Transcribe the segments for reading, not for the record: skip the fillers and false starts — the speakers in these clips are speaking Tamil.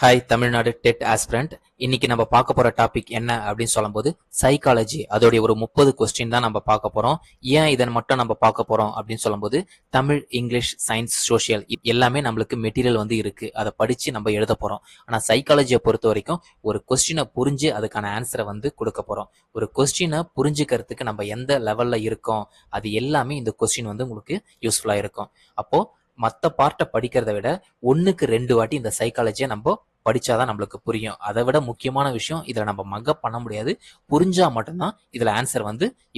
Hi Tamil Nadu dead aspirant. இன்னைக்கு நம்ம பார்க்க போற டாபிக் என்ன அப்படின்னு சொல்லும்போது சைக்காலஜி. அதோடைய ஒரு 30 கொஸ்டின் தான் நம்ம பார்க்க போறோம். ஏன் இதன் மட்டும் நம்ம பார்க்க போறோம் அப்படின்னு சொல்லும்போது தமிழ், இங்கிலீஷ், சயின்ஸ், சோஷியல் எல்லாமே நம்மளுக்கு மெட்டீரியல் இருக்கு. அதை படிச்சு நம்ம எழுத போறோம். ஆனா சைக்காலஜியை பொறுத்த வரைக்கும் ஒரு கொஸ்டினை புரிஞ்சு அதுக்கான ஆன்சரை கொடுக்க போறோம். ஒரு கொஸ்டினை புரிஞ்சுக்கிறதுக்கு நம்ம எந்த லெவல்ல இருக்கோம் அது எல்லாமே இந்த கொஸ்டின் உங்களுக்கு யூஸ்ஃபுல்லா இருக்கும். அப்போ மற்ற பார்ட்டை படிக்கிறத விட 1க்கு 2 வாட்டி இந்த சைக்காலஜியை நம்ம படிச்சாதான் நம்மளுக்கு புரியும். அதை விட முக்கியமான விஷயம், இதுல நம்ம மக்கப் பண்ண முடியாது. புரிஞ்சா மட்டும்தான் இதுல ஆன்சர்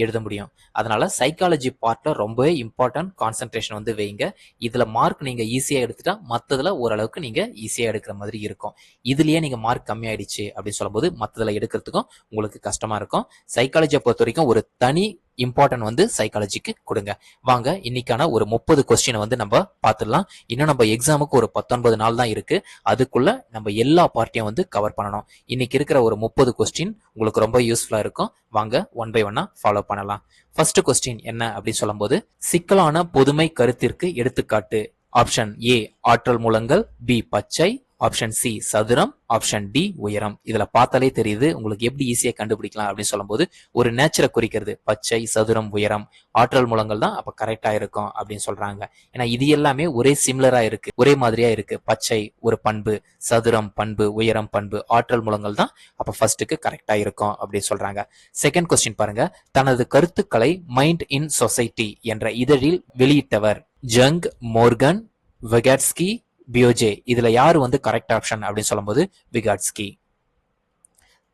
எழுத முடியும். அதனால சைக்காலஜி பார்ட்ல ரொம்பவே இம்பார்ட்டன்ட் கான்சென்ட்ரேஷன் வைங்க. இதுல மார்க் நீங்க ஈஸியா எடுத்துட்டா மற்றதுல ஓரளவுக்கு நீங்க ஈஸியா எடுக்கிற மாதிரி இருக்கும். இதுலயே நீங்க மார்க் கம்மியாயிடுச்சு அப்படின்னு சொல்லும்போது மற்றதுல எடுக்கிறதுக்கும் உங்களுக்கு கஷ்டமா இருக்கும். சைக்காலஜியை பொறுத்த வரைக்கும் ஒரு தனி இம்பார்ட்டன்ட் சைக்காலஜிக்கு கொடுங்க. வாங்க இன்னைக்கான ஒரு 30 கொஸ்டினை நம்ம பார்த்துடலாம். இன்னும் நம்ம எக்ஸாமுக்கு ஒரு 19 நாள் தான் இருக்கு. அதுக்குள்ள நம்ம எல்லா பார்ட்டியும் கவர் பண்ணணும். இன்னைக்கு இருக்கிற ஒரு 30 கொஸ்டின் உங்களுக்கு ரொம்ப யூஸ்ஃபுல்லா இருக்கும். வாங்க ஒன் பை ஒன்னா ஃபாலோ பண்ணலாம். ஃபர்ஸ்ட் கொஸ்டின் என்ன அப்படின்னு சொல்லும்போது, சிக்கலான பொதுமை கருத்திற்கு எடுத்துக்காட்டு. ஆப்ஷன் ஏ ஆற்றல் மூலங்கள், பி பச்சை, ஆப்ஷன் சி சதுரம், ஆப்ஷன் டி உயரம். இதுல பார்த்தாலே தெரியுது உங்களுக்கு எப்படி ஈஸியா கண்டுபிடிக்கலாம் அப்படின்னு சொல்லும்போது, ஒரு நேச்சரை குறிக்கிறது பச்சை, சதுரம், உயரம், ஆற்றல் மூலங்கள் தான் அப்ப கரெக்டா இருக்கும் அப்படின்னு சொல்றாங்க. ஏன்னா இது எல்லாமே ஒரே சிமிலரா இருக்கு, ஒரே மாதிரியா இருக்கு. பச்சை ஒரு பண்பு, சதுரம் பண்பு, உயரம் பண்பு, ஆற்றல் மூலங்கள் தான் அப்ப ஃபர்ஸ்ட்டுக்கு கரெக்டா இருக்கும் அப்படின்னு சொல்றாங்க. செகண்ட் கொஸ்டின் பாருங்க. தனது கருத்துக்களை மைண்ட் இன் சொசைட்டி என்ற இதழில் வெளியிட்டவர். Junk, Morgan, வெகாட்ஸ்கி, பியோஜே. இதுல யாரு கரெக்ட் ஆப்ஷன் அப்படின்னு சொல்லும்போது விகாட்ஸ்கி.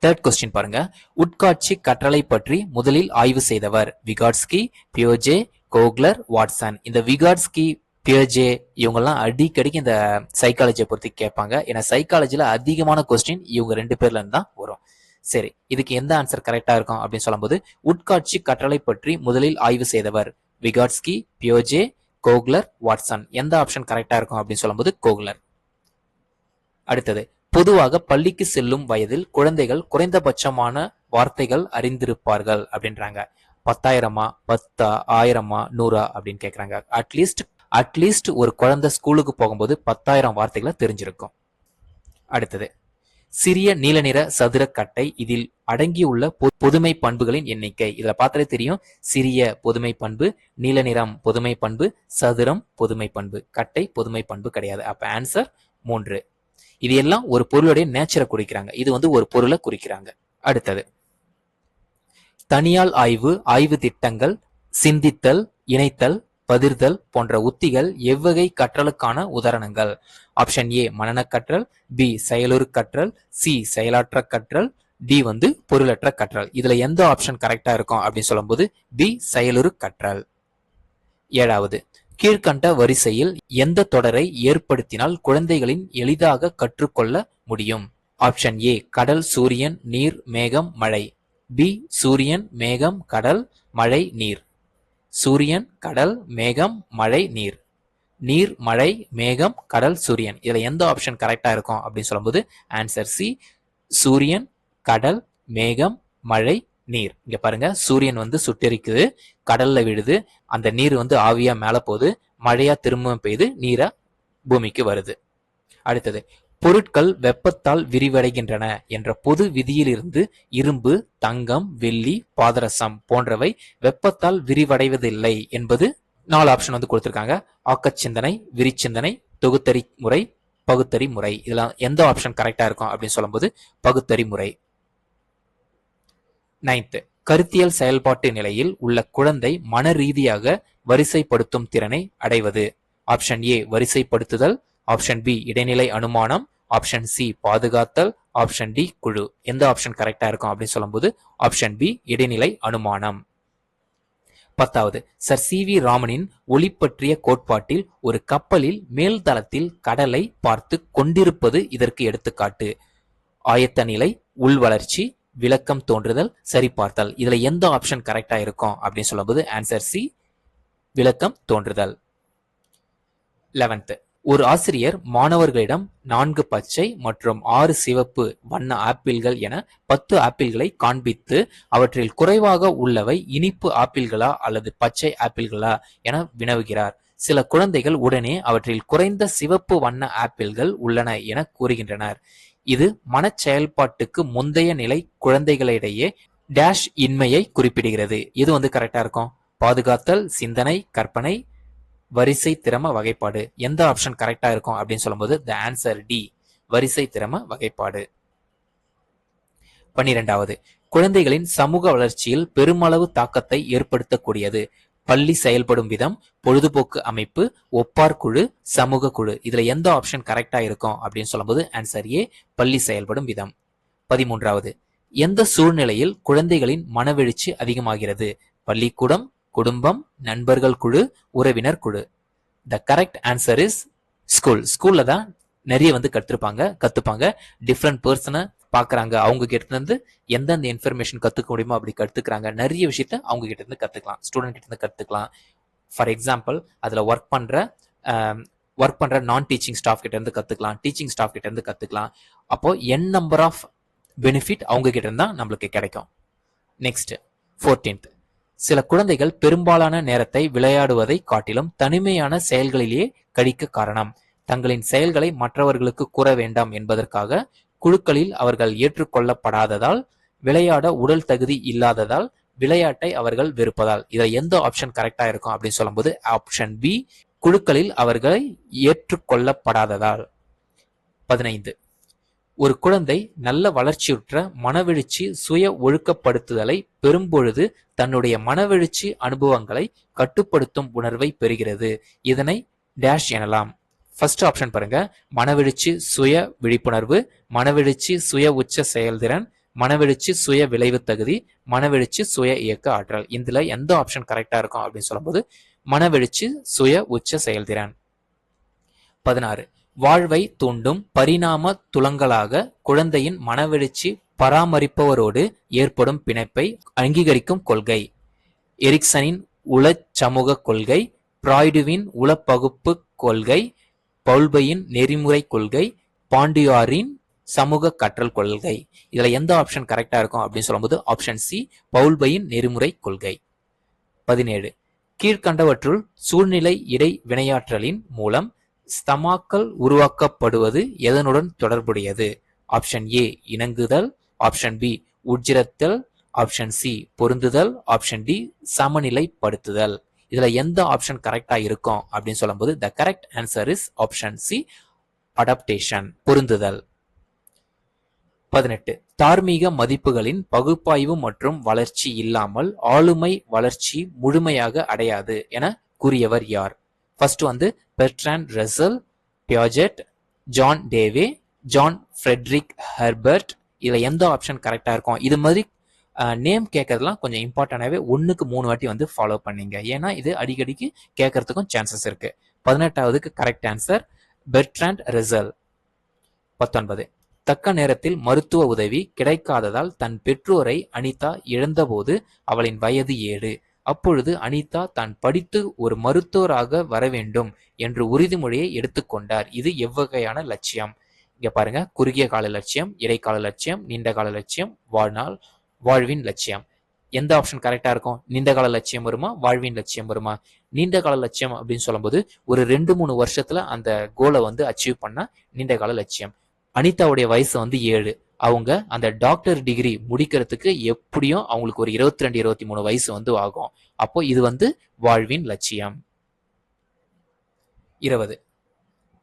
தேர்ட் கொஸ்டின் பாருங்க. உட்காட்சி கற்றலை பற்றி முதலில் ஆய்வு செய்தவர். விகாட்ஸ்கி, பியோஜே, கோக்லர், வாட்சன். இந்த விகாட்ஸ்கி, பியோஜே இவங்கெல்லாம் அடிக்கடிக்கு இந்த சைக்காலஜியை பொறுத்து கேட்பாங்க. ஏன்னா சைக்காலஜில அதிகமான கொஸ்டின் இவங்க 2 பேர்ல இருந்து தான் வரும். சரி, இதுக்கு எந்த ஆன்சர் கரெக்டா இருக்கும் அப்படின்னு சொல்லும்போது, உட்காட்சி கற்றலை பற்றி முதலில் ஆய்வு செய்தவர் விகாட்ஸ்கி, பியோஜே, கோக்லர், வாட்சன். எந்த ஆப்ஷன் கரெக்டா இருக்கும் அப்படின்னு சொல்லும்போது கோக்லர். அடுத்தது, பொதுவாக பள்ளிக்கு செல்லும் வயதில் குழந்தைகள் குறைந்தபட்சமான வார்த்தைகள் அறிந்திருப்பார்கள் அப்படின்றாங்க. 10,000 10 1000 100 அப்படின்னு கேக்குறாங்க. அட்லீஸ்ட் ஒரு குழந்தை ஸ்கூலுக்கு போகும்போது 10,000 வார்த்தைகளை தெரிஞ்சிருக்கும். அடுத்தது, சிறிய நீல நிற சதுர கட்டை, இதில் அடங்கியுள்ள பொதுமை பண்புகளின் எண்ணிக்கை. இதுல பார்த்தாலே தெரியும், சிறிய பொதுமை பண்பு, நீல நிறம் பொதுமை பண்பு, சதுரம் பொதுமை பண்பு, கட்டை பொதுமை பண்பு கிடையாது. அப்ப ஆன்சர் 3. இது எல்லாம் ஒரு பொருளுடைய நேச்சரை குறிக்கிறாங்க. இது ஒரு பொருளை குறிக்கிறாங்க. அடுத்தது, தனியால் ஆய்வு, ஆய்வு திட்டங்கள், சிந்தித்தல், இணைத்தல், பதிர்தல் போன்ற உத்திகள் எவ்வகை கற்றலுக்கான உதாரணங்கள். ஆப்ஷன் ஏ மனன கற்றல், பி செயலுறு கற்றல், சி செயலாற்ற கற்றல், டி பொருளற்ற கற்றல். இதுல எந்த ஆப்ஷன் கரெக்டா இருக்கும் அப்படின்னு சொல்லும்போது பி செயலுறு கற்றல். 7வது, கீழ்கண்ட வரிசையில் எந்த தொடரை ஏற்படுத்தினால் குழந்தைகளின் எளிதாக கற்றுக்கொள்ள முடியும். ஆப்ஷன் ஏ கடல், சூரியன், நீர், மேகம், மழை, பி சூரியன், மேகம், கடல், மழை, நீர். சூரியன், கடல், மேகம், மழை, நீர். நீர், மழை, மேகம், கடல், சூரியன். இதுல எந்த ஆப்ஷன் கரெக்டா இருக்கும் அப்படின்னு சொல்லும்போது ஆன்சர் சி சூரியன், கடல், மேகம், மழை, நீர். இங்க பாருங்க, சூரியன் சுட்டெரிக்குது, கடல்ல விழுது, அந்த நீர் ஆவியா மேல போகுது, மழையா திரும்ப பெய்து நீரா பூமிக்கு வருது. அடுத்தது, பொருட்கள் வெப்பத்தால் விரிவடைகின்றன என்ற பொது விதியிலிருந்து இரும்பு, தங்கம், வெள்ளி, பாதரசம் போன்றவை வெப்பத்தால் விரிவடைவதில்லை என்பது 4 ஆப்ஷன் கொடுத்திருக்காங்க. ஆக்கச்சிந்தனை, விரிச்சிந்தனை, தொகுத்தறி முறை, பகுத்தறி முறை. இதெல்லாம் எந்த ஆப்ஷன் கரெக்டா இருக்கும் அப்படின்னு சொல்லும்போது பகுத்தறி முறை. 9th, கருத்தியல் செயல்பாட்டு நிலையில் உள்ள குழந்தை மன ரீதியாக வரிசைப்படுத்தும் திறனை அடைவது. ஆப்ஷன் ஏ வரிசைப்படுத்துதல், ஆப்ஷன் பி இடைநிலை அனுமானம், ஆப்ஷன் சி பாதுகாத்தல், ஆப்ஷன் டி குழு. எந்த ஆப்ஷன் கரெக்டா இருக்கும் அப்படின்னு சொல்லும்போது ஆப்ஷன் பி இடைநிலை அனுமானம். 10வது, சர் சி வி ராமனின் ஒளி பற்றிய கோட்பாட்டில் ஒரு கப்பலில் மேல் தளத்தில் கடலை பார்த்து கொண்டிருப்பது இதற்கு எடுத்துக்காட்டு. ஆயத்த நிலை, உள்வளர்ச்சி, விளக்கம் தோன்றுதல், சரிபார்த்தல். இதுல எந்த ஆப்ஷன் கரெக்டா இருக்கும் அப்படின்னு சொல்லும்போது ஆன்சர் சி விளக்கம் தோன்றுதல். 11th, ஒரு ஆசிரியர் மாணவர்களிடம் 4 பச்சை மற்றும் 6 சிவப்பு வண்ண ஆப்பிள்கள் என 10 ஆப்பிள்களை காண்பித்து அவற்றில் குறைவாக உள்ளவை இனிப்பு ஆப்பிள்களா அல்லது பச்சை ஆப்பிள்களா என வினவுகிறார். சில குழந்தைகள் உடனே அவற்றில் குறைந்த சிவப்பு வண்ண ஆப்பிள்கள் உள்ளன என கூறுகின்றனர். இது மனச் செயல்பாட்டுக்கு முந்தைய நிலை குழந்தைகளிடையே டேஷ் இன்மையை குறிப்பிடுகிறது. இது வந்து கரெக்டா இருக்கும். பாதுகாத்தல், சிந்தனை, கற்பனை, வரிசை திறம வகைப்பாடு. எந்த ஆப்ஷன் கரெக்டா இருக்கும் அப்படின்னு சொல்லும்போது த ஆன்சர் டி, வரிசை திறம வகைப்பாடு. 12வது, குழந்தைகளின் சமூக வளர்ச்சியில் பெருமளவு தாக்கத்தை ஏற்படுத்தக்கூடியது. பள்ளி செயல்படும் விதம், பொழுதுபோக்கு அமைப்பு, ஒப்பார் குழு, சமூக குழு. இதுல எந்த ஆப்ஷன் கரெக்டா இருக்கும் அப்படின்னு சொல்லும்போது ஆன்சர் ஏ, பள்ளி செயல்படும் விதம். 13வது, எந்த சூழ்நிலையில் குழந்தைகளின் மனவெழுச்சி அதிகமாகிறது? பள்ளிக்கூடம், குடும்பம், நண்பர்கள் குழு, உறவினர் குழு. த கரெக்ட் ஆன்சர் இஸ் ஸ்கூல். ஸ்கூல்ல தான் நிறைய வந்து கத்துப்பாங்க. டிஃப்ரெண்ட் பர்சனை பாக்குறாங்க, அவங்க கிட்ட இருந்து எந்தெந்த இன்ஃபர்மேஷன் கத்துக்க முடியுமோ அப்படி கத்துக்கிறாங்க. நிறைய விஷயத்த அவங்க கிட்ட இருந்து கத்துக்கலாம், ஸ்டூடெண்ட் கிட்ட இருந்து கத்துக்கலாம். ஃபார் எக்ஸாம்பிள், அதுல ஒர்க் பண்ற நான் டீச்சிங் ஸ்டாஃப் கிட்ட இருந்து கத்துக்கலாம், டீச்சிங் ஸ்டாஃப் கிட்ட இருந்து கத்துக்கலாம். அப்போ என் நம்பர் ஆஃப் பெனிஃபிட் அவங்க கிட்ட இருந்தா நம்மளுக்கு கிடைக்கும். நெக்ஸ்ட் 14th, சில குழந்தைகள் பெரும்பாலான நேரத்தை விளையாடுவதை காட்டிலும் தனிமையான செயல்களிலேயே கழிக்க காரணம். தங்களின் செயல்களை மற்றவர்களுக்கு கூற வேண்டாம் என்பதற்காக, குழுக்களில் அவர்கள் ஏற்றுக்கொள்ளப்படாததால், விளையாட உடல் தகுதி இல்லாததால், விளையாட்டை அவர்கள் வெறுப்பதால். இதுல எந்த ஆப்ஷன் கரெக்டா இருக்கும் அப்படின்னு சொல்லும்போது ஆப்ஷன் பி, குழுக்களில் அவர்களை ஏற்றுக்கொள்ளப்படாததால். 15, ஒரு குழந்தை நல்ல வளர்ச்சியுற்ற மனவெழுச்சி சுய ஒழுக்கப்படுத்துதலை பெறும்பொழுது தன்னுடைய மனவெழுச்சி அனுபவங்களை கட்டுப்படுத்தும் உணர்வை பெறுகிறது. இதனை டேஷ் எனலாம். ஃபர்ஸ்ட் ஆப்ஷன் பாருங்க, மனவெழுச்சி சுய விழிப்புணர்வு, மனவெழுச்சி சுய உச்ச செயல்திறன், மனவெழுச்சி சுய விளைவு தகுதி, மனவெழுச்சி சுய இயக்க ஆற்றல். இதுல எந்த ஆப்ஷன் கரெக்டா இருக்கும் அப்படின்னு சொல்லும்போது மனவெழுச்சி சுய உச்ச செயல்திறன். 16, வாழ்வை தூண்டும் பரிணாம துலங்களாக குழந்தையின் மனவெழுச்சி பராமரிப்பவரோடு ஏற்படும் பிணைப்பை அங்கீகரிக்கும் கொள்கை. எரிக்சனின் உளச் சமூக கொள்கை, பிராய்டுவின் உளப்பகுப்பு கொள்கை, பவுல்பையின் நெறிமுறை கொள்கை, பாண்டியாரின் சமூக கற்றல் கொள்கை. இதுல எந்த ஆப்ஷன் கரெக்டா இருக்கும் அப்படின்னு சொல்லும்போது ஆப்ஷன் சி, பவுல்பையின் நெறிமுறை கொள்கை. 17, கீழ்கண்டவற்றுள் சூழ்நிலை இடை வினையாற்றலின் மூலம் ஸ்தமாக்கள் உருவாக்கப்படுவது எதனுடன் தொடர்புடையது? ஆப்ஷன் ஏ, இணங்குதல், ஆப்ஷன் பி, உட்ஜிரத்தல், ஆப்ஷன் சி, பொருந்துதல், ஆப்ஷன் டி, சமநிலைப்படுத்துதல். இதுல எந்த ஆப்ஷன் கரெக்டா இருக்கும் அப்படின்னு சொல்லும்போது the correct answer is option C, adaptation, பொருந்துதல். 18, தார்மீக மதிப்புகளின் பகுப்பாய்வு மற்றும் வளர்ச்சி இல்லாமல் ஆளுமை வளர்ச்சி முழுமையாக அடையாது என கூறியவர் யார்? ஃபர்ஸ்ட் வந்து Bertrand Russell, Piaget, John Dewey, John Frederick Herbert. இதுல எந்த ஆப்ஷன் கரெக்டா இருக்கும்? இது மாதிரி நேம் கேட்கறதுலாம் கொஞ்சம் இம்பார்ட்டன்டாவே 1க்கு 3 வாட்டி வந்து ஃபாலோ பண்ணீங்க. ஏன்னா இது அடிக்கடிக்கு கேட்கறதுக்கும் சான்சஸ் இருக்கு. 18வதுக்கு கரெக்ட் ஆன்சர் பெர்ட்ராண்ட் ரசல். 19, தக்க நேரத்தில் மருத்துவ உதவி கிடைக்காததால் தன் பெற்றோரை அனிதா இழந்தபோது அவளின் வயது 7. அப்பொழுது அனிதா தான் படித்து ஒரு மருத்துவராக வர வேண்டும் என்று உறுதிமொழியை எடுத்துக்கொண்டார். இது எவ்வகையான லட்சியம்? இங்க பாருங்க, குறுகிய கால லட்சியம், இடைக்கால லட்சியம், நீண்ட கால லட்சியம், வாழ்வின் லட்சியம். எந்த ஆப்ஷன் கரெக்டா இருக்கும்? நீண்ட கால லட்சியம் வருமா, வாழ்வின் லட்சியம் வருமா? நீண்ட கால லட்சியம் அப்படின்னு சொல்லும்போது ஒரு 2-3 வருஷத்துல அந்த கோலை வந்து அச்சீவ் பண்ணா நீண்ட கால லட்சியம். அனிதாவுடைய வயசு வந்து 7. அவங்க அந்த டாக்டர் டிகிரி முடிக்கிறதுக்கு எப்படியும் அவங்களுக்கு ஒரு 22-23 வயசு வந்து ஆகும். அப்போ இது வந்து வாழ்வின் லட்சியம். 20,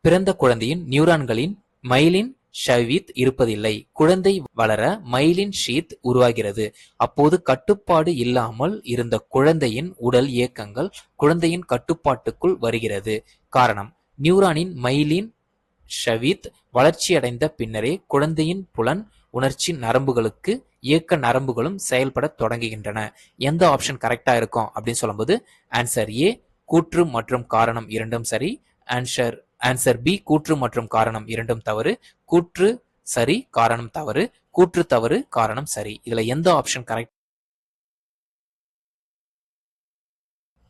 பிறந்த குழந்தையின் நியூரான்களின் மைலின் ஷவீத் இருப்பதில்லை. குழந்தை வளர மைலின் ஷீத் உருவாகிறது. அப்போது கட்டுப்பாடு இல்லாமல் இருந்த குழந்தையின் உடல் இயக்கங்கள் குழந்தையின் கட்டுப்பாட்டுக்குள் வருகிறது. காரணம், நியூரானின் மைலின் ஷவீத் வளர்ச்சியடைந்த பின்னரே குழந்தையின் புலன் உணர்ச்சி நரம்புகளுக்கு இயக்க நரம்புகளும் செயல்பட தொடங்குகின்றன. எந்த ஆப்ஷன் கரெக்டா இருக்கும் அப்படின்னு சொல்லும்போது ஆன்சர் ஏ, கூற்று மற்றும் காரணம் இரண்டும் சரி. ஆன்சர் பி, கூற்று மற்றும் காரணம் இரண்டும் தவறு. கூற்று சரி, காரணம் தவறு. கூற்று தவறு, காரணம் சரி. இதுல எந்த ஆப்ஷன் கரெக்ட்?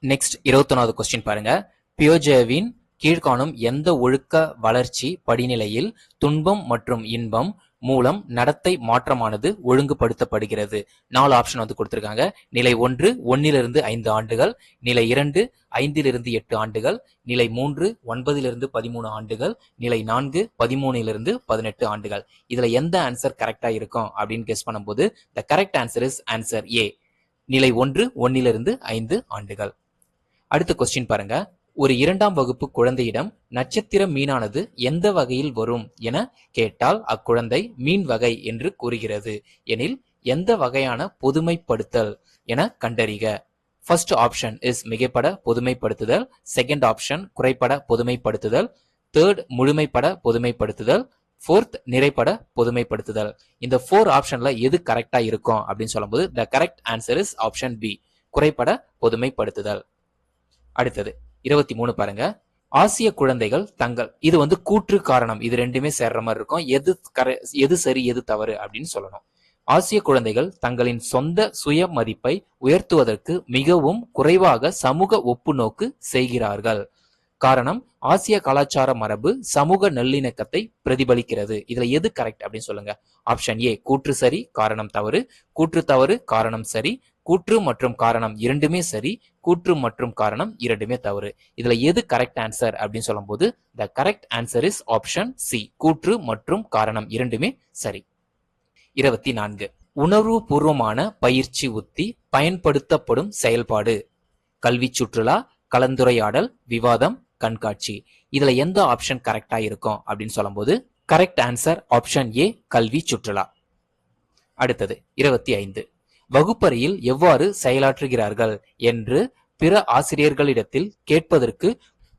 நெக்ஸ்ட் 21வது கொஸ்டின் பாருங்க. பியோஜேவின் கீழ்காணும் எந்த ஒழுக்க வளர்ச்சி படிநிலையில் துன்பம் மற்றும் இன்பம் மூலம் நடத்தை மாற்றமானது ஒழுங்குபடுத்தப்படுகிறது? 4 ஆப்ஷன் வந்து கொடுத்திருக்காங்க. நிலை 1 1 5 ஆண்டுகள், நிலை 2 5 8 ஆண்டுகள், நிலை 3 9 13 ஆண்டுகள், நிலை 4 13 18 ஆண்டுகள். இதுல எந்த ஆன்சர் கரெக்டா இருக்கும் அப்படின்னு கெஸ் பண்ணும்போது the correct answer is answer A. நிலை 1 1 5 ஆண்டுகள். அடுத்த கொஸ்டின் பாருங்க. ஒரு 2ஆம் வகுப்பு குழந்தையிடம் நட்சத்திர மீனானது எந்த வகையில் வரும் என கேட்டால் அக்குழந்தை மீன் வகை என்று கூறுகிறது எனில் எந்த வகையான பொதுமைப்படுத்தல் என கண்டறிக? ஃபர்ஸ்ட் ஆப்ஷன் இஸ் மிகைப்பட பொதுமைப்படுத்துதல், செகண்ட் ஆப்ஷன் குறைப்பட பொதுமைப்படுத்துதல், தேர்ட் முழுமைப்பட பொதுமைப்படுத்துதல், ஃபோர்த் நிறைப்பட பொதுமைப்படுத்துதல். இந்த 4 ஆப்ஷன்ல எது கரெக்டா இருக்கும் அப்படின்னு சொல்லும்போது the correct answer is option B, குறைப்பட பொதுமைப்படுத்துதல். அடுத்தது 23 பாருங்க. ஆசிய குழந்தைகள் தங்கள், இது வந்து கூற்று காரணம், இது ரெண்டுமே சேர்ற மாதிரி இருக்கும். எது சரி எது தவறு அப்படின்னு சொல்லணும். ஆசிய குழந்தைகள் தங்களின் சொந்த சுய மதிப்பை உயர்த்துவதற்கு மிகவும் குறைவாக சமூக ஒப்புநோக்கு செய்கிறார்கள். காரணம், ஆசிய கலாச்சார மரபு சமூக நல்லிணக்கத்தை பிரதிபலிக்கிறது. இதுல எது கரெக்ட் அப்படின்னு சொல்லுங்க. ஆப்ஷன் ஏ கூற்று சரி காரணம் தவறு, கூற்று தவறு காரணம் சரி, கூற்று மற்றும் காரணம் இரண்டுமே சரி, கூற்று மற்றும் காரணம் இரண்டுமே தவறு. இதுல எது கரெக்ட் ஆன்சர் அப்படின்னு சொல்லும்போது the correct answer is option C, கூற்று மற்றும் காரணம் இரண்டுமே சரி. 24 உணர்வு பூர்வமான பயிற்சி உத்தி பயன்படுத்தப்படும் செயல்பாடு. கல்வி சுற்றுலா, கலந்துரையாடல், விவாதம், கண்காட்சி. இதுல எந்த ஆப்ஷன் கரெக்டா இருக்கும் அப்படின்னு சொல்லும்போது கரெக்ட் ஆன்சர் ஆப்ஷன் ஏ, கல்வி சுற்றுலா. அடுத்தது 25 வகுப்பறையில் எவ்வாறு செயலாற்றுகிறார்கள் என்று பிற ஆசிரியர்களிடத்தில் கேட்பதற்கு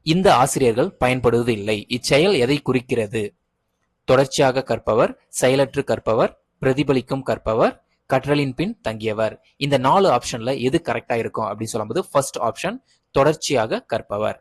இந்த ஆசிரியர்கள் பயன்படுவது இல்லை. இச்செயல் எதை குறிக்கிறது? தொடர்ச்சியாக கற்பவர், செயலற்று கற்பவர், பிரதிபலிக்கும் கற்பவர், கற்றலின் பின் தங்கியவர். இந்த 4 ஆப்ஷன்ல எது கரெக்டா இருக்கும் அப்படின்னு சொல்லும்போது ஃபர்ஸ்ட் ஆப்ஷன் தொடர்ச்சியாக கற்பவர்.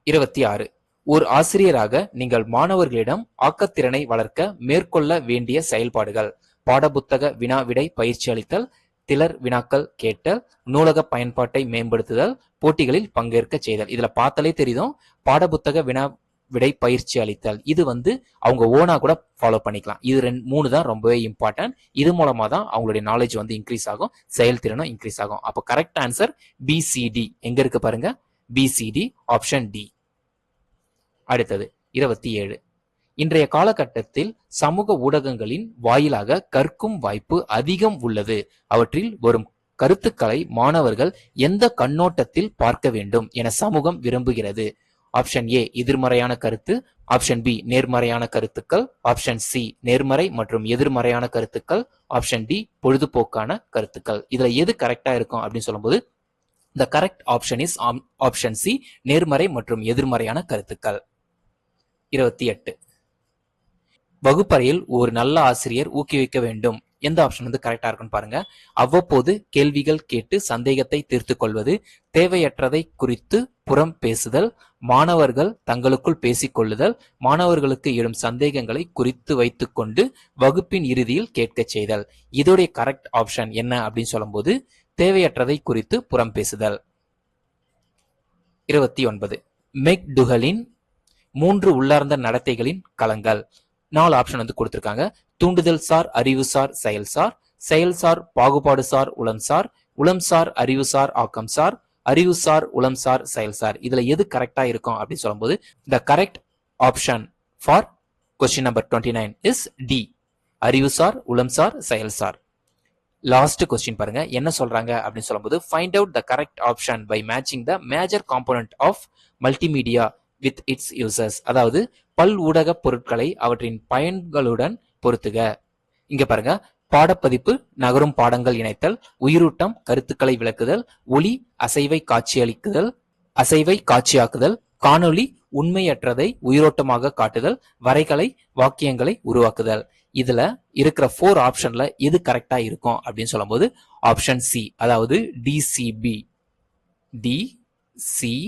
26 ஒரு ஆசிரியராக நீங்கள் மாணவர்களிடம் ஆக்கத்திறனை வளர்க்க மேற்கொள்ள வேண்டிய செயல்பாடுகள். பாடப்புத்தக வினா விடை பயிற்சி அளித்தல், திலர் வினாக்கள் கேட்டல், நூலக பயன்பாட்டை மேம்படுத்துதல், போட்டிகளில் பங்கேற்க செய்தல். இதுல பார்த்தாலே தெரியும் பாடப்புத்தக வினா விடை பயிற்சி அளித்தல். இது வந்து அவங்க ஓனா கூட ஃபாலோ பண்ணிக்கலாம். இது 3 தான் ரொம்பவே இம்பார்ட்டன்ட். இது மூலமா தான் அவங்களுடைய நாலேஜ் வந்து இன்க்ரீஸ் ஆகும், செயல்திறனும் இன்க்ரீஸ் ஆகும். அப்போ கரெக்ட் ஆன்சர் பிசிடி. எங்க இருக்கு பாருங்க, பிசிடி ஆப்ஷன் டி. அடுத்தது 27 இன்றைய காலகட்டத்தில் சமூக ஊடகங்களின் வாயிலாக கற்கும் வாய்ப்பு அதிகம் உள்ளது. அவற்றில் வரும் கருத்துக்களை மாணவர்கள் எந்த கண்ணோட்டத்தில் பார்க்க வேண்டும் என சமூகம் விரும்புகிறது? ஆப்ஷன் ஏ எதிர்மறையான கருத்து, ஆப்ஷன் பி நேர்மறையான கருத்துக்கள், ஆப்ஷன் சி நேர்மறை மற்றும் எதிர்மறையான கருத்துக்கள், ஆப்ஷன் டி பொழுதுபோக்கான கருத்துக்கள். இதுல எது கரெக்டா இருக்கும் அப்படின்னு சொல்லும்போது the correct option is option C, நேர்மறை மற்றும் எதிர்மறையான கருத்துக்கள். 28 வகுப்பறையில் ஒரு நல்ல ஆசிரியர் ஊக்குவிக்க வேண்டும். எந்த ஆப்ஷன் வந்து கரெக்டா இருக்குன்னு பாருங்க. அவ்வப்போது கேள்விகள் கேட்டு சந்தேகத்தை தீர்த்து கொள்வது, தேவையற்றதை குறித்து புறம் பேசுதல், மாணவர்கள் தங்களுக்குள் பேசிக் கொள்ளுதல், மாணவர்களுக்கு எழும் சந்தேகங்களை குறித்து வைத்துக் கொண்டு வகுப்பின் இறுதியில் கேட்க செய்தல். இதோடைய கரெக்ட் ஆப்ஷன் என்ன அப்படின்னு சொல்லும்போது தேவையற்றதை குறித்து புறம் பேசுதல். 29 மெக்டுகலின் 3 உள்ளார்ந்த நடத்தைகளின் களங்கள். 4 ஆப்ஷன் வந்து கொடுத்திருக்காங்க. தூண்டுதல் சார், அறிவுசார், செயல்சார், செயல்சார், பாகுபாடுசார், உளம்சார், உளம்சார், அறிவுசார், ஆக்கம்சார், அறிவுசார், உளம்சார், செயல்சார். இதுல எது கரெக்டா இருக்கும் அப்படின்னு சொல்லும்போது the correct option for question number 29 is D, அறிவுசார், உளம்சார், செயல்சார். லாஸ்ட் கொஸ்டின் பாருங்க, என்ன சொல்றாங்க அப்படின்னு சொல்லும்போது find out the correct option by matching the major component of multimedia with its users. அதாவது பல் ஊடக பொருட்களை அவற்றின் பயன்களுடன் பொருத்துக. இங்க பாருங்க, பாடப்பதிப்பு, நகரும் பாடங்கள் இணைத்தல், உயிரூட்டம், கருத்துக்களை விளக்குதல், ஒளி அசைவை காட்சியளிக்குதல், அசைவை காட்சியாக்குதல், காணொளி உண்மையற்றதை உயிரோட்டமாக காட்டுதல், வரைகலை வாக்கியங்களை உருவாக்குதல். இதுல இருக்கிற 4 ஆப்ஷன்ல எது கரெக்டா இருக்கும் அப்படின்னு சொல்லும்போது ஆப்ஷன் சி, அதாவது டிசிபி. டிசிபி.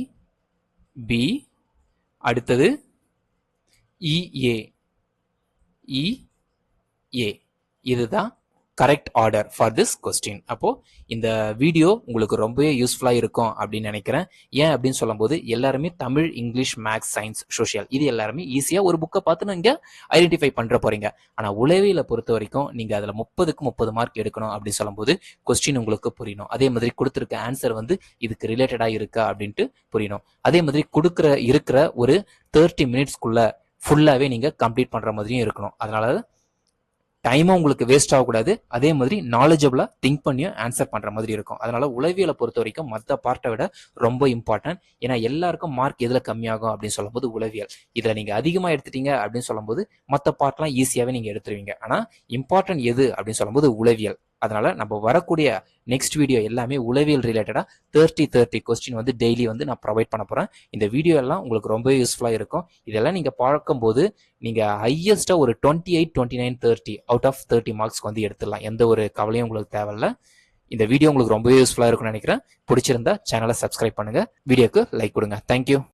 அடுத்தது இஏ. இஏ இதுதான் correct order for this question. அப்போ இந்த வீடியோ உங்களுக்கு ரொம்பவே யூஸ்ஃபுல்லா இருக்கும் அப்படின்னு நினைக்கிறேன். ஏன் அப்படின்னு சொல்லும்போது எல்லாருமே Tamil, English, maths, science, social இது எல்லாருமே ஈஸியா ஒரு புக்கை பார்த்து நீங்க ஐடென்டிஃபை பண்ற போறீங்க. ஆனா உளவியலை பொறுத்த வரைக்கும் நீங்க அதுல 30க்கு 30 மார்க் எடுக்கணும் அப்படின்னு சொல்லும்போது கொஸ்டின் உங்களுக்கு புரியணும். அதே மாதிரி கொடுத்துருக்க ஆன்சர் வந்து இதுக்கு ரிலேட்டடா இருக்கா அப்படின்ட்டு புரியணும். அதே மாதிரி இருக்கிற ஒரு 30 மினிட்ஸ்க்குள்ள ஃபுல்லாவே நீங்க கம்ப்ளீட் பண்ற மாதிரியும் இருக்கணும். அதனால டைமும் உங்களுக்கு வேஸ்ட் ஆகக்கூடாது. அதே மாதிரி நாலேஜபிளா திங்க் பண்ணியும் ஆன்சர் பண்ற மாதிரி இருக்கும். அதனால உளவியலை பொறுத்த வரைக்கும் மற்ற பார்ட்டை விட ரொம்ப இம்பார்ட்டன்ட். ஏன்னா எல்லாருக்கும் மார்க் எதுல கம்மியாகும் அப்படின்னு சொல்லும்போது உளவியல். இதுல நீங்க அதிகமா எடுத்துட்டீங்க அப்படின்னு சொல்லும்போது மற்ற பார்ட்லாம் ஈஸியாவே நீங்க எடுத்துருவீங்க. ஆனா இம்பார்ட்டன்ட் எது அப்படின்னு சொல்லும்போது உளவியல். அதனால நம்ம வரக்கூடிய நெக்ஸ்ட் வீடியோ எல்லாமே உளவியல் ரிலேட்டடா 30 கொஸ்டின் வந்து டெய்லி வந்து நான் ப்ரொவைட் பண்ண போறேன். இந்த வீடியோ எல்லாம் உங்களுக்கு ரொம்ப யூஸ்ஃபுல்லா இருக்கும். இதெல்லாம் நீங்க பார்க்கும்போது நீங்க ஹையஸ்டா ஒரு 28, 29, 30 அவுட் ஆஃப் 30 மார்க்ஸ்க்கு வந்து எடுத்துடலாம். எந்த ஒரு கவலையும் உங்களுக்கு தேவையில்ல. இந்த வீடியோ உங்களுக்கு ரொம்பவே யூஸ்ஃபுல்லா இருக்கும்னு நினைக்கிறேன். பிடிச்சிருந்தா சேனலை சப்ஸ்கிரைப் பண்ணுங்க, வீடியோக்கு லைக் கொடுங்க. தேங்க்யூ.